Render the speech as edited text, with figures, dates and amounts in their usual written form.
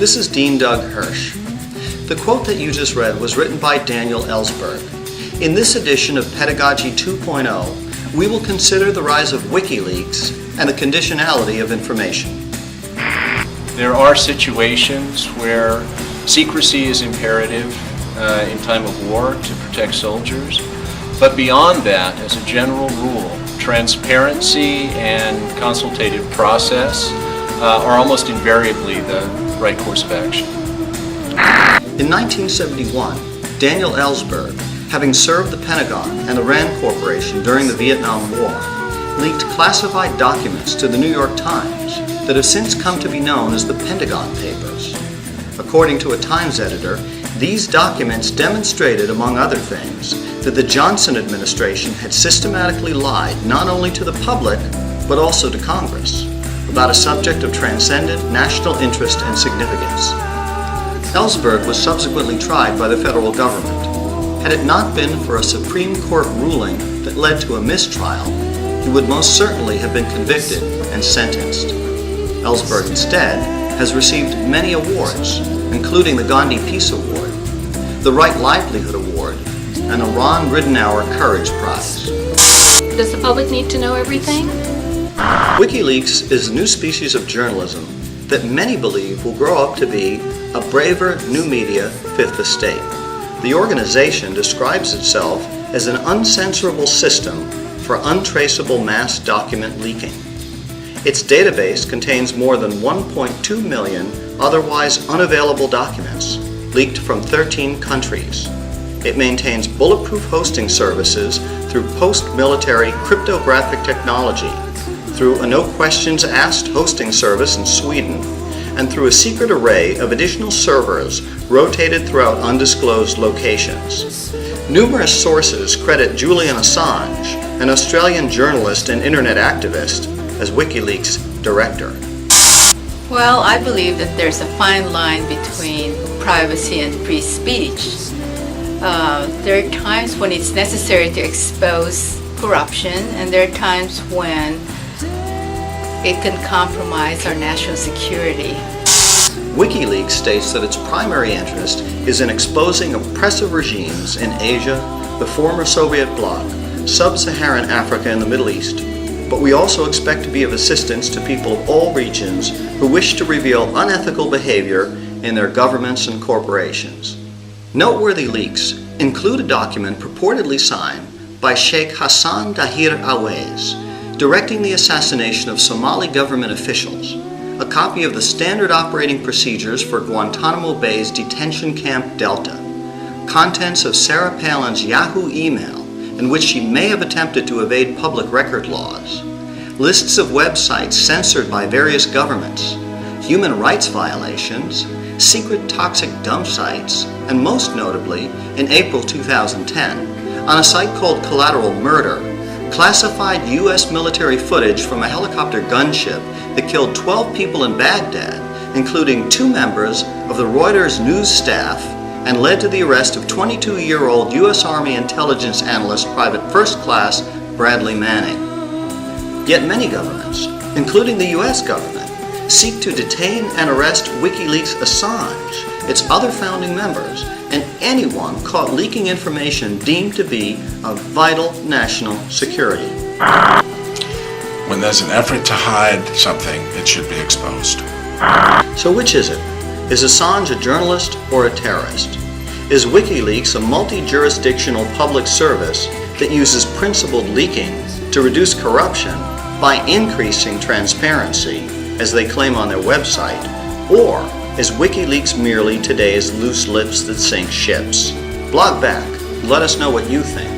This is Dean Doug Hirsch. The quote that you just read was written by Daniel Ellsberg. In this edition of Pedagogy 2.0, we will consider the rise of Wikileaks and the conditionality of information. There are situations where secrecy is imperative in time of war to protect soldiers, but beyond that, as a general rule, transparency and consultative process are almost invariably the right course of action. In 1971, Daniel Ellsberg, having served the Pentagon and the Rand Corporation during the Vietnam War, leaked classified documents to the New York Times that have since come to be known as the Pentagon Papers. According to a Times editor, these documents demonstrated, among other things, that the Johnson administration had systematically lied not only to the public, but also to Congress, about a subject of transcendent national interest and significance. Ellsberg was subsequently tried by the federal government. Had it not been for a Supreme Court ruling that led to a mistrial, he would most certainly have been convicted and sentenced. Ellsberg instead has received many awards, including the Gandhi Peace Award, the Right Livelihood Award, and a Ron Ridenour Courage Prize. Does the public need to know everything? WikiLeaks is a new species of journalism that many believe will grow up to be a braver new media fifth estate. The organization describes itself as an uncensorable system for untraceable mass document leaking. Its database contains more than 1.2 million otherwise unavailable documents leaked from 13 countries. It maintains bulletproof hosting services through post-military cryptographic technology, through a no questions asked hosting service in Sweden, and through a secret array of additional servers rotated throughout undisclosed locations. Numerous sources credit Julian Assange, an Australian journalist and internet activist, as WikiLeaks' director. Well, I believe that there's a fine line between privacy and free speech. There are times when it's necessary to expose corruption, and there are times when it can compromise our national security. WikiLeaks states that its primary interest is in exposing oppressive regimes in Asia, the former Soviet bloc, sub-Saharan Africa, and the Middle East. But we also expect to be of assistance to people of all regions who wish to reveal unethical behavior in their governments and corporations. Noteworthy leaks include a document purportedly signed by Sheikh Hassan Dahir Awais, directing the assassination of Somali government officials, a copy of the standard operating procedures for Guantanamo Bay's detention camp Delta, contents of Sarah Palin's Yahoo email in which she may have attempted to evade public record laws, lists of websites censored by various governments, human rights violations, secret toxic dump sites, and most notably, in April 2010, on a site called Collateral Murder, classified U.S. military footage from a helicopter gunship that killed 12 people in Baghdad, including 2 members of the Reuters news staff, and led to the arrest of 22-year-old U.S. Army intelligence analyst Private First Class Bradley Manning. Yet many governments, including the U.S. government, seek to detain and arrest WikiLeaks' Assange, its other founding members, and anyone caught leaking information deemed to be of vital national security. When there's an effort to hide something, it should be exposed. So which is it? Is Assange a journalist or a terrorist? Is WikiLeaks a multi-jurisdictional public service that uses principled leaking to reduce corruption by increasing transparency, as they claim on their website? Or is WikiLeaks merely today's loose lips that sink ships? Blog back. Let us know what you think.